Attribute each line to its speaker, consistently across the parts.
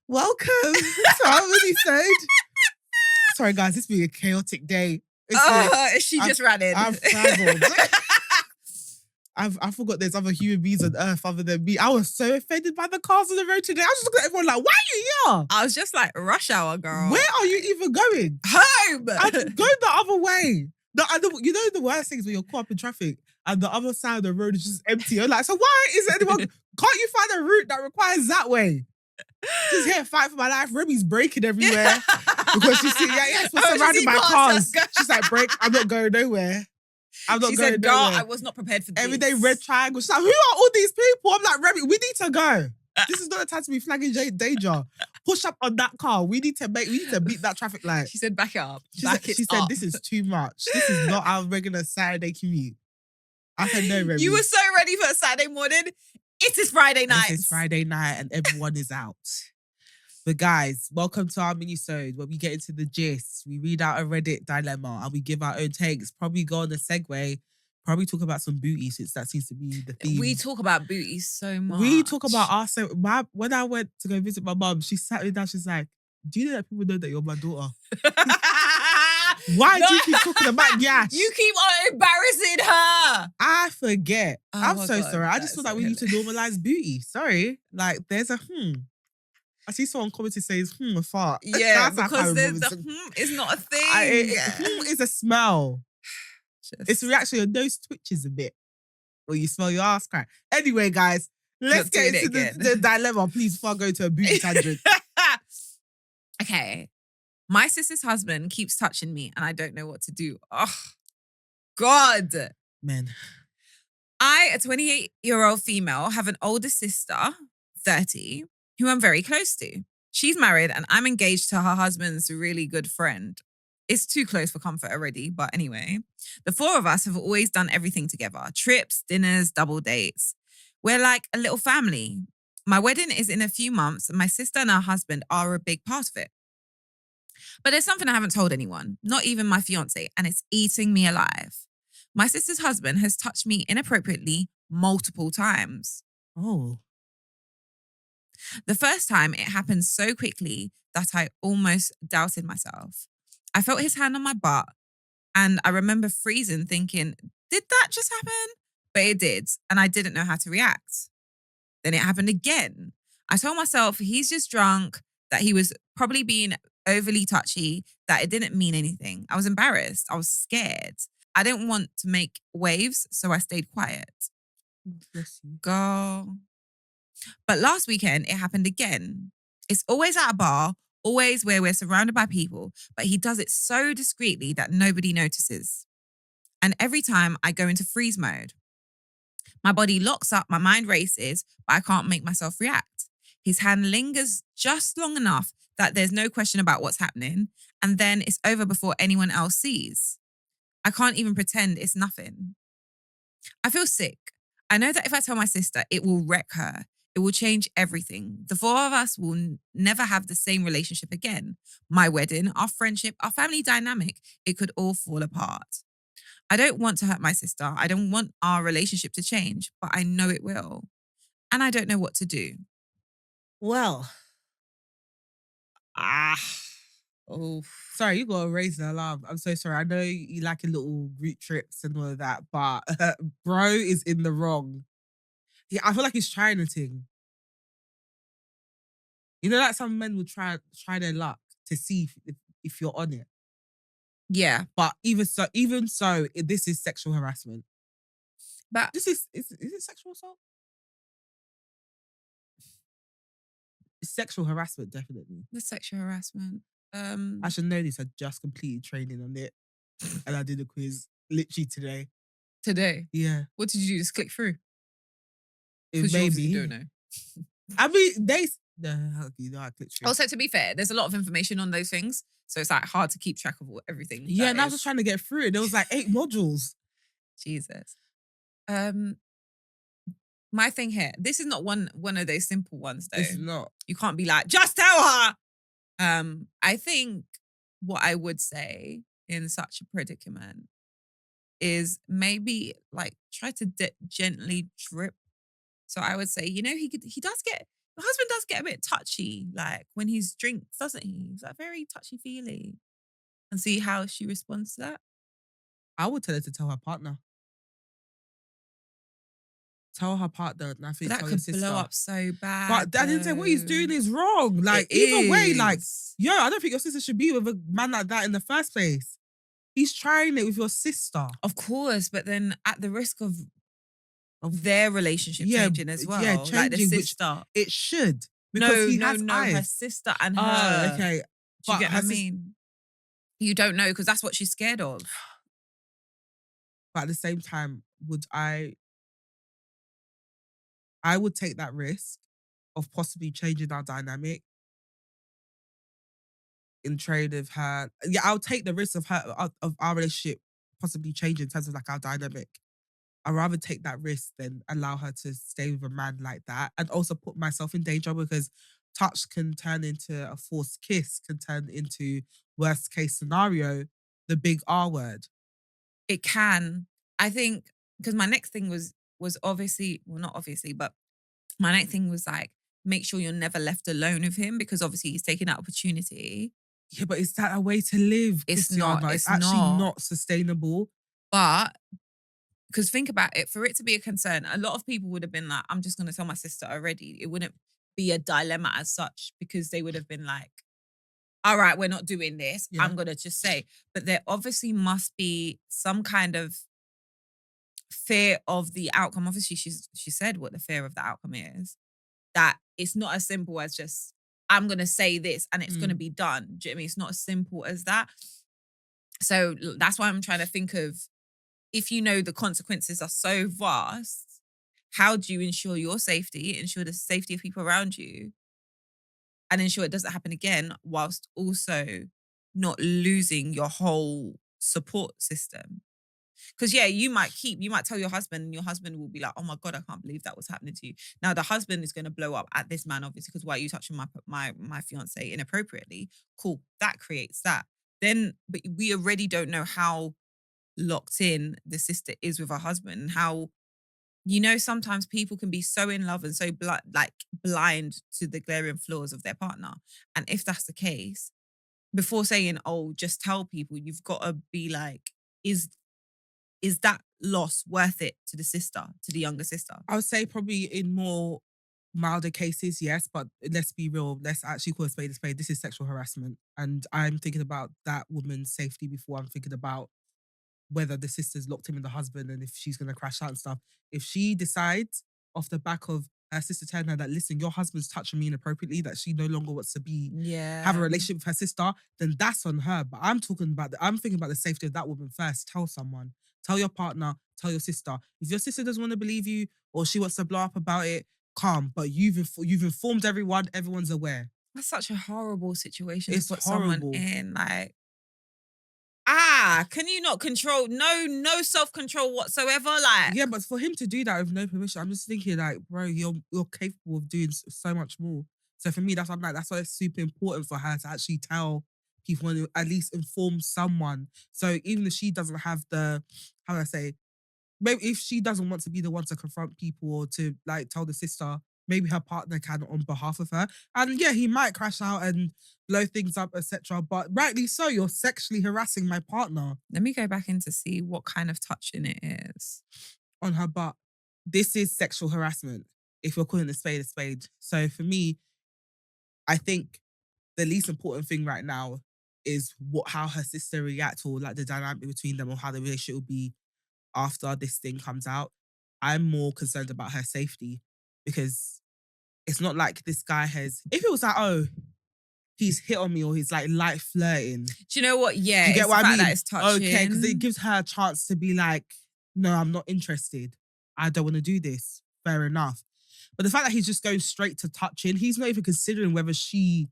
Speaker 1: Welcome to our minisode. Sorry, guys, it's been a chaotic day.
Speaker 2: She just ran in.
Speaker 1: I've frazzled. I forgot there's other human beings on earth other than me. I was so offended by the cars on the road today. I was just looking at everyone like, why are you here?
Speaker 2: I was just like, rush hour, girl.
Speaker 1: Where are you even going?
Speaker 2: Home.
Speaker 1: I'm going the other way. You know the worst thing is when you're caught up in traffic and the other side of the road is just empty. You're like, so why is anyone... Can't you find a route that requires that way? Just here, fight for my life. Remy's braking everywhere because she's surrounded by cars. She's like, break. I'm not going nowhere.
Speaker 2: She said, girl, I was not prepared for this.
Speaker 1: Everyday red triangle. She's like, who are all these people? I'm like, Remy, we need to go. This is not the time to be flagging danger. Push up on that car. We need to beat that traffic light.
Speaker 2: She said, back it up.
Speaker 1: She said, this is too much. This is not our regular Saturday commute. I said, no, Remy.
Speaker 2: You were so ready for a Saturday morning. It is Friday night.
Speaker 1: It is Friday night and everyone is out. But guys, welcome to our mini-sode where we get into the gist. We read out a Reddit dilemma and we give our own takes. Probably go on a segue. Probably talk about some booty since that seems to be the theme.
Speaker 2: We talk about booty so much.
Speaker 1: We talk about our... When I went to go visit my mum, she sat me down. She's like, do you know that people know that you're my daughter? Why do you keep talking about Yash?
Speaker 2: You keep on embarrassing her.
Speaker 1: I forget. I'm so
Speaker 2: God,
Speaker 1: sorry. I just feel like we need to normalize booty. Sorry. Like, there's a I see someone commenting says a fart.
Speaker 2: Yeah, because there's is not a thing.
Speaker 1: Is a smell. It's a reaction. Your nose twitches a bit or you smell your ass crack. Anyway, guys, let's get into the dilemma. Please, before I go to a booty tangent.
Speaker 2: Okay. My sister's husband keeps touching me and I don't know what to do. Oh, God.
Speaker 1: Man.
Speaker 2: I, a 28-year-old female, have an older sister, 30, who I'm very close to. She's married and I'm engaged to her husband's really good friend. It's too close for comfort already, but anyway. The four of us have always done everything together. Trips, dinners, double dates. We're like a little family. My wedding is in a few months and my sister and her husband are a big part of it. But there's something I haven't told anyone, not even my fiance, and it's eating me alive. My sister's husband has touched me inappropriately multiple times.
Speaker 1: Oh.
Speaker 2: The first time, it happened so quickly that I almost doubted myself. I felt his hand on my butt, and I remember freezing thinking, did that just happen? But it did, and I didn't know how to react. Then it happened again. I told myself he's just drunk, that he was probably being overly touchy, that it didn't mean anything. I was embarrassed. I was scared. I didn't want to make waves, so I stayed quiet.
Speaker 1: Bless you.
Speaker 2: Girl. But last weekend, it happened again. It's always at a bar, always where we're surrounded by people, but he does it so discreetly that nobody notices. And every time I go into freeze mode, my body locks up, my mind races, but I can't make myself react. His hand lingers just long enough that there's no question about what's happening, and then it's over before anyone else sees. I can't even pretend it's nothing. I feel sick. I know that if I tell my sister, it will wreck her. It will change everything. The four of us will never have the same relationship again. My wedding, our friendship, our family dynamic, it could all fall apart. I don't want to hurt my sister. I don't want our relationship to change, but I know it will. And I don't know what to do.
Speaker 1: Well. Sorry, you got to raise the alarm. I'm so sorry. I know you like a little group trips and all of that, but bro is in the wrong. I feel like he's trying a thing. You know, like some men will try their luck to see if you're on it.
Speaker 2: Yeah.
Speaker 1: But even so, this is sexual harassment.
Speaker 2: But
Speaker 1: is it sexual assault? It's sexual harassment, definitely.
Speaker 2: The sexual harassment.
Speaker 1: I should know this. I just completed training on it. And I did a quiz literally today.
Speaker 2: Today?
Speaker 1: Yeah.
Speaker 2: What did you do? Just click through?
Speaker 1: Maybe.
Speaker 2: You don't know.
Speaker 1: I mean, I clicked through.
Speaker 2: Also, to be fair, there's a lot of information on those things. So it's like hard to keep track of everything.
Speaker 1: Yeah, and I was just trying to get through it. There was like 8 modules.
Speaker 2: Jesus. My thing here, this is not one of those simple ones though.
Speaker 1: It's not.
Speaker 2: You can't be like, just tell her. I think what I would say in such a predicament is maybe like try to gently drip. So I would say, you know, he does get My husband does get a bit touchy, like when he's drinks, doesn't he? He's like very touchy-feely. And see how she responds to that.
Speaker 1: I would tell her to tell her partner. Tell her partner, and I
Speaker 2: But
Speaker 1: think
Speaker 2: that
Speaker 1: tell your
Speaker 2: could blow
Speaker 1: sister.
Speaker 2: up so bad.
Speaker 1: But I didn't say what he's doing
Speaker 2: though.
Speaker 1: is wrong. Like,
Speaker 2: It
Speaker 1: either way, like,
Speaker 2: is.
Speaker 1: yo, I don't think your sister should be with a man like that in the first place. He's trying it with your sister.
Speaker 2: Of course, but then at the risk of their relationship
Speaker 1: Yeah,
Speaker 2: changing as well.
Speaker 1: yeah,
Speaker 2: Like the
Speaker 1: changing, which
Speaker 2: sister.
Speaker 1: it should. Because he has
Speaker 2: Her
Speaker 1: eyes.
Speaker 2: sister and
Speaker 1: Oh,
Speaker 2: her.
Speaker 1: okay.
Speaker 2: Do you
Speaker 1: But
Speaker 2: get
Speaker 1: her
Speaker 2: what I mean? You don't know because that's what she's scared of.
Speaker 1: But at the same time, I would take that risk of possibly changing our dynamic in trade of her. Yeah, I'll take the risk of of our relationship possibly changing in terms of like our dynamic. I'd rather take that risk than allow her to stay with a man like that and also put myself in danger because touch can turn into a forced kiss, can turn into worst case scenario, the big R word.
Speaker 2: It can. I think because my next thing was obviously, well, not obviously, but my next thing was like, make sure you're never left alone with him because obviously he's taking that opportunity.
Speaker 1: Yeah, but is that a way to live,
Speaker 2: It's
Speaker 1: Christiana?
Speaker 2: not.
Speaker 1: It's
Speaker 2: It's
Speaker 1: actually
Speaker 2: not.
Speaker 1: not sustainable.
Speaker 2: But because think about it, for it to be a concern, a lot of people would have been like, I'm just going to tell my sister already. It wouldn't be a dilemma as such because they would have been like, all right, we're not doing this.
Speaker 1: Yeah.
Speaker 2: I'm going to just say. But there obviously must be some kind of fear of the outcome. Obviously, she said what the fear of the outcome is. That it's not as simple as just, I'm going to say this and it's going to be done. Do you know what I mean? It's not as simple as that. So that's why I'm trying to think of, if you know the consequences are so vast, how do you ensure your safety, ensure the safety of people around you, and ensure it doesn't happen again, whilst also not losing your whole support system? Because yeah, you might tell your husband, and your husband will be like, "Oh my god, I can't believe that was happening to you." Now the husband is going to blow up at this man, obviously, because why are you touching my fiance inappropriately? Cool, that creates that. Then, but we already don't know how locked in the sister is with her husband, and how, sometimes people can be so in love and so blind to the glaring flaws of their partner. And if that's the case, before saying, "Oh, just tell people," you've got to be like, is that loss worth it to the sister, to the younger sister?
Speaker 1: I would say probably in more milder cases, yes, but let's be real. Let's actually call a spade a spade. This is sexual harassment. And I'm thinking about that woman's safety before I'm thinking about whether the sister's locked in with the husband and if she's going to crash out and stuff. If she decides off the back of her sister telling her that, listen, your husband's touching me inappropriately, that she no longer wants to have a relationship with her sister, then that's on her. But I'm thinking about the safety of that woman first. Tell someone. Tell your partner. Tell your sister. If your sister doesn't want to believe you or she wants to blow up about it, calm. But you've informed everyone. Everyone's aware.
Speaker 2: That's such a horrible situation
Speaker 1: It's
Speaker 2: to put
Speaker 1: horrible.
Speaker 2: someone in. Like, can you not control? No self-control whatsoever. Like,
Speaker 1: Yeah, but for him to do that with no permission, I'm just thinking like, bro, you're capable of doing so much more. So for me, that's why it's super important for her to actually tell people and at least inform someone. So even if she doesn't have the, how do I say, maybe if she doesn't want to be the one to confront people or to like tell the sister, maybe her partner can on behalf of her. And yeah, he might crash out and blow things up, etc. But rightly so, you're sexually harassing my partner.
Speaker 2: let me go back in to see what kind of touching it is.
Speaker 1: On her butt. This is sexual harassment, if you're calling a spade a spade. So for me, I think the least important thing right now is how her sister reacts or like the dynamic between them or how the relationship will be after this thing comes out. I'm more concerned about her safety because it's not like this guy if it was like, oh, he's hit on me or he's like light flirting.
Speaker 2: Do you know what? Yeah,
Speaker 1: Do you get
Speaker 2: it's
Speaker 1: what
Speaker 2: the
Speaker 1: I
Speaker 2: fact
Speaker 1: mean?
Speaker 2: that it's touching.
Speaker 1: Okay, because it gives her a chance to be like, no, I'm not interested. I don't want to do this. Fair enough. But the fact that he's just going straight to touching, he's not even considering whether she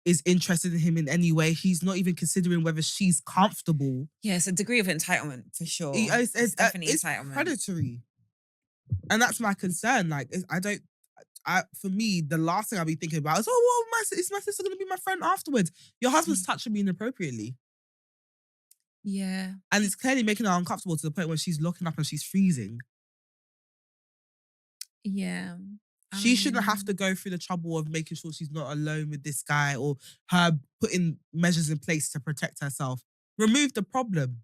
Speaker 1: is interested in him in any way. He's not even considering whether she's comfortable.
Speaker 2: Yeah, it's a degree of entitlement for sure.
Speaker 1: It's
Speaker 2: definitely
Speaker 1: it's
Speaker 2: entitlement.
Speaker 1: predatory. And that's my concern. Like, for me, the last thing I'll be thinking about is, oh, well, is my sister going to be my friend afterwards? Your husband's touching me inappropriately.
Speaker 2: Yeah.
Speaker 1: And it's clearly making her uncomfortable to the point where she's locking up and she's freezing.
Speaker 2: Yeah.
Speaker 1: She shouldn't have to go through the trouble of making sure she's not alone with this guy or her putting measures in place to protect herself. Remove the problem.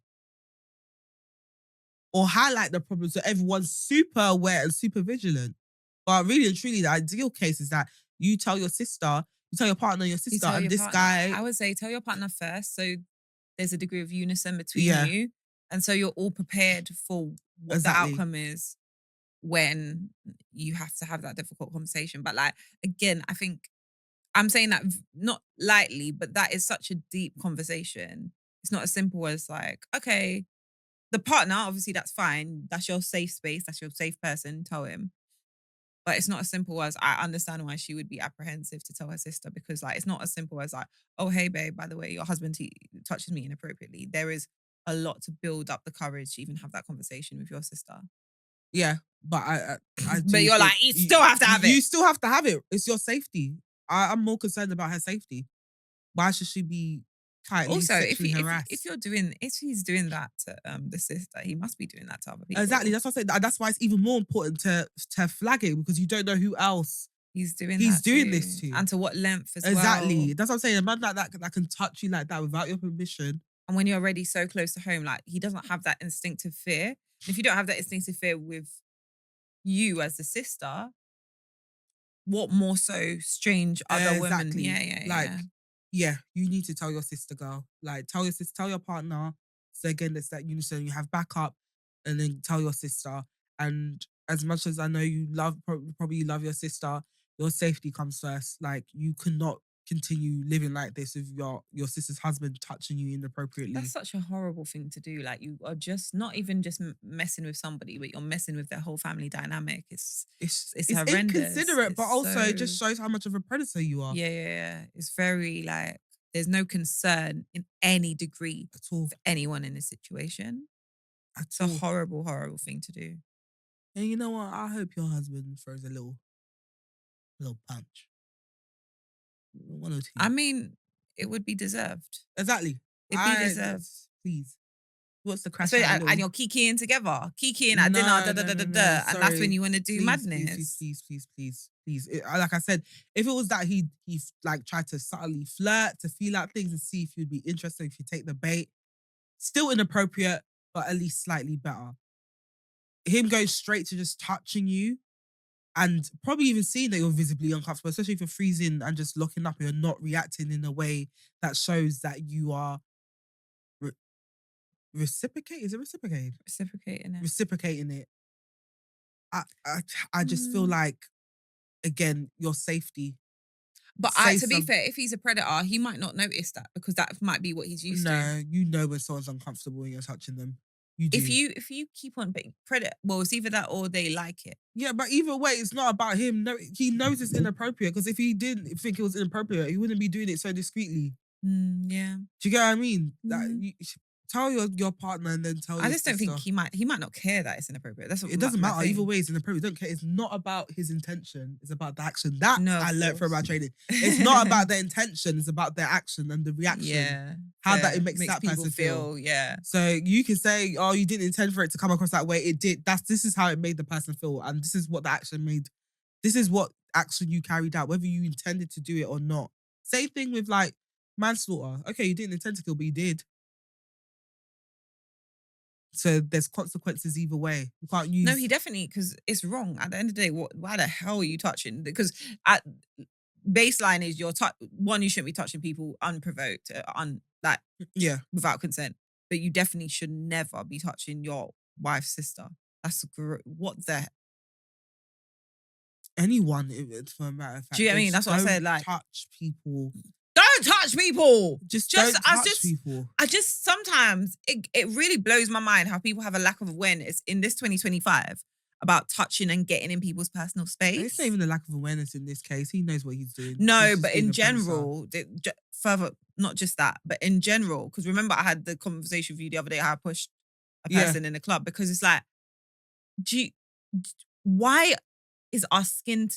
Speaker 1: Or highlight the problem so everyone's super aware and super vigilant. But really and truly, the ideal case is that you tell your sister, you tell your partner, your sister, and this guy.
Speaker 2: I would say tell your partner first, so there's a degree of unison between
Speaker 1: Yeah.
Speaker 2: you, and so you're all prepared for what the outcome is when you have to have that difficult conversation. But like again, I think I'm saying that not lightly, but that is such a deep conversation. It's not as simple as like, okay, the partner, obviously that's fine. That's your safe space. That's your safe person. Tell him. But it's not as simple as I understand why she would be apprehensive to tell her sister because like it's not as simple as like, oh, hey, babe, by the way, your husband touches me inappropriately. There is a lot to build up the courage to even have that conversation with your sister.
Speaker 1: Yeah, but I
Speaker 2: but you're like, you still have to have it.
Speaker 1: You still have to have it. It's your safety. I'm more concerned about her safety. Why should she be tightly
Speaker 2: also
Speaker 1: sexually harassed?
Speaker 2: if he's doing that to the sister, he must be doing that to other people.
Speaker 1: Exactly. That's what I say. That's why it's even more important to flag it because you don't know who else
Speaker 2: he's doing
Speaker 1: this to.
Speaker 2: And to what length as well.
Speaker 1: Exactly. That's what I'm saying. A man like that can touch you like that without your permission.
Speaker 2: And when you're already so close to home, like he doesn't have that instinctive fear. And if you don't have that instinctive fear with you as the sister, what more so strange other women?
Speaker 1: Yeah, you need to tell your sister, girl. Like, tell your partner. So again, it's that unison. You have backup, and then tell your sister. And as much as I know you probably you love your sister, your safety comes first. Like, you cannot continue living like this with your sister's husband touching you inappropriately.
Speaker 2: That's such a horrible thing to do. Like, you are just not even just messing with somebody, but you're messing with their whole family dynamic. It's horrendous.
Speaker 1: Inconsiderate, but also it just shows how much of a predator you are.
Speaker 2: Yeah. It's very like there's no concern in any degree
Speaker 1: at all
Speaker 2: for anyone in this situation. It's a horrible, horrible thing to do.
Speaker 1: And you know what? I hope your husband throws a little punch. One or two.
Speaker 2: I mean, it would be deserved.
Speaker 1: Exactly.
Speaker 2: It'd be deserved.
Speaker 1: Please. What's the crash?
Speaker 2: And you're kikiing together. Kikiing at dinner, and that's when you want to do madness.
Speaker 1: Please. Like I said, if it was that he like tried to subtly flirt, to feel out things and see if you'd be interested, if you take the bait, still inappropriate, but at least slightly better. Him going straight to just touching you and probably even seeing that you're visibly uncomfortable, especially if you're freezing and just locking up and you're not reacting in a way that shows that you are reciprocating it. I just feel like, again, your safety.
Speaker 2: But to be fair, if he's a predator, he might not notice that because that might be what he's used to.
Speaker 1: No, you know when someone's uncomfortable when you're touching them. You do.
Speaker 2: If you keep on being predator, well, it's either that or they like it.
Speaker 1: Yeah, but either way, it's not about him. No, he knows it's inappropriate because if he didn't think it was inappropriate, he wouldn't be doing it so discreetly.
Speaker 2: Yeah.
Speaker 1: Do you get what I mean? Tell your partner and then tell.
Speaker 2: I just don't think he might not care that it's inappropriate. That's what
Speaker 1: it doesn't matter. Either way, it's inappropriate. Don't care. It's not about his intention. It's about the action. That I learned from my training. It's not about the intention. It's about their action and the reaction.
Speaker 2: Yeah.
Speaker 1: How that it makes that person feel.
Speaker 2: Yeah.
Speaker 1: So you can say, oh, you didn't intend for it to come across that way. It did. This is how it made the person feel, and this is what the action made. This is what action you carried out, whether you intended to do it or not. Same thing with like manslaughter. Okay, you didn't intend to kill, but you did. So there's consequences either way. You can't use.
Speaker 2: No, he definitely, because it's wrong. At the end of the day, why the hell are you touching? Because baseline is one, you shouldn't be touching people unprovoked, without consent. But you definitely should never be touching your wife's sister. That's what the.
Speaker 1: Anyone, for a matter of fact.
Speaker 2: Do you get what I mean? That's what I said. Like,
Speaker 1: touch people.
Speaker 2: Don't touch people.
Speaker 1: Just don't touch people.
Speaker 2: I just sometimes it really blows my mind how people have a lack of awareness in this 2025 about touching and getting in people's personal space.
Speaker 1: It's not even a lack of awareness in this case. He knows what he's doing.
Speaker 2: No, but in general, further, not just that, but in general, because remember I had the conversation with you the other day how I pushed a person in the club because it's like, why is our skin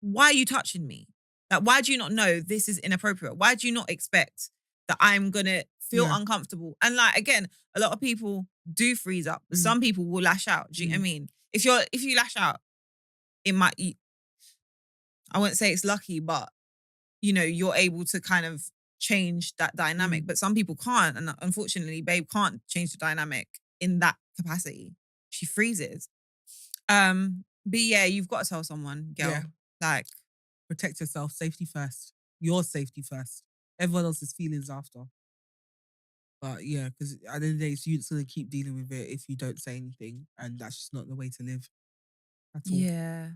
Speaker 2: why are you touching me? Like, why do you not know this is inappropriate? Why do you not expect that I'm going to feel uncomfortable? And like, again, a lot of people do freeze up. Some people will lash out. Do you know what I mean? If you lash out, it might, I wouldn't say it's lucky, but you're able to kind of change that dynamic. But some people can't, and unfortunately, babe can't change the dynamic in that capacity. She freezes. But yeah, you've got to tell someone, girl.
Speaker 1: Yeah.
Speaker 2: Like,
Speaker 1: protect yourself. Safety first. Your safety first. Everyone else's feelings after. But yeah, because at the end of the day, you're just gonna keep dealing with it if you don't say anything, and that's just not the way to live at all.
Speaker 2: yeah.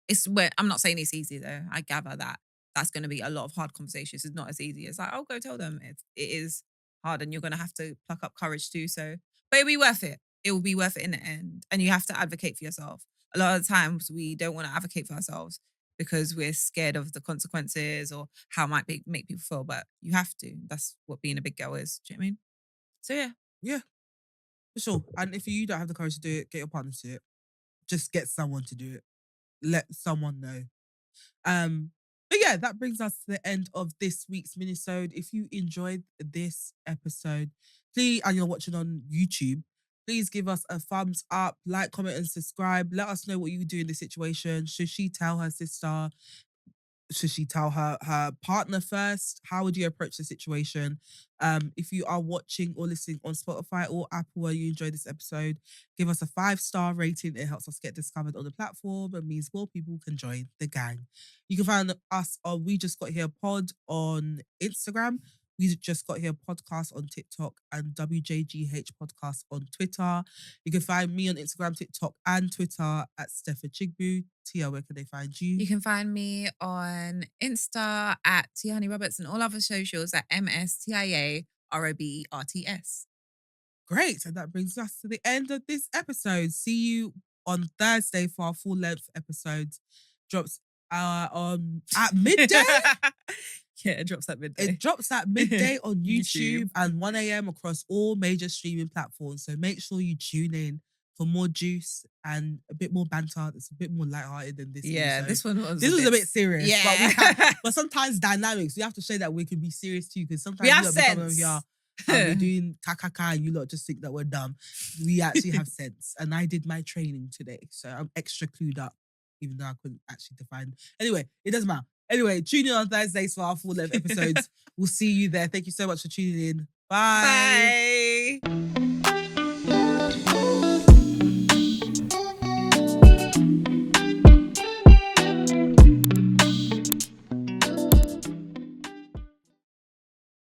Speaker 2: It's where I'm not saying it's easy though. I gather that that's going to be a lot of hard conversations. It's not as easy as like, oh, go tell them. It is hard, and you're going to have to pluck up courage to do so. But it'll be worth it. It will be worth it in the end. And you have to advocate for yourself. A lot of the times we don't want to advocate for ourselves because we're scared of the consequences or how it might make people feel. But you have to. That's what being a big girl is. Do you know what I mean? So yeah.
Speaker 1: Yeah, for sure. And if you don't have the courage to do it, get your partner to do it. Just get someone to do it. Let someone know. But yeah, that brings us to the end of this week's minisode. If you enjoyed this episode, please, and you're watching on YouTube, please give us a thumbs up, like, comment, and subscribe. Let us know what you would do in this situation. Should she tell her sister? Should she tell her partner first? How would you approach the situation? If you are watching or listening on Spotify or Apple where you enjoy this episode, give us a 5-star rating. It helps us get discovered on the platform and means more people can join the gang. You can find us on We Just Got Here Pod on Instagram. We Just Got Here Podcast on TikTok and WJGH Podcast on Twitter. You can find me on Instagram, TikTok, and Twitter at Steph Chigbu. Tia, where can they find you?
Speaker 2: You can find me on Insta at Tia Honey Roberts and all other socials at MSTIAROBERTS.
Speaker 1: Great. And that brings us to the end of this episode. See you on Thursday for our full length episodes. Drops at midday.
Speaker 2: Yeah, it drops at midday.
Speaker 1: It drops at midday on YouTube and 1 a.m. across all major streaming platforms. So make sure you tune in for more juice and a bit more banter. It's a bit more lighthearted than this.
Speaker 2: Yeah,
Speaker 1: episode.
Speaker 2: this one was.
Speaker 1: This was a bit serious.
Speaker 2: Yeah,
Speaker 1: but sometimes dynamics. We have to show that we can be serious too, because sometimes
Speaker 2: we have sense.
Speaker 1: We're doing kakaka and you lot just think that we're dumb. We actually have sense. And I did my training today, so I'm extra clued up, even though I couldn't actually define. Anyway, it doesn't matter. Anyway, tune in on Thursdays for our full length episodes. We'll see you there. Thank you so much for tuning in. Bye.
Speaker 2: Bye.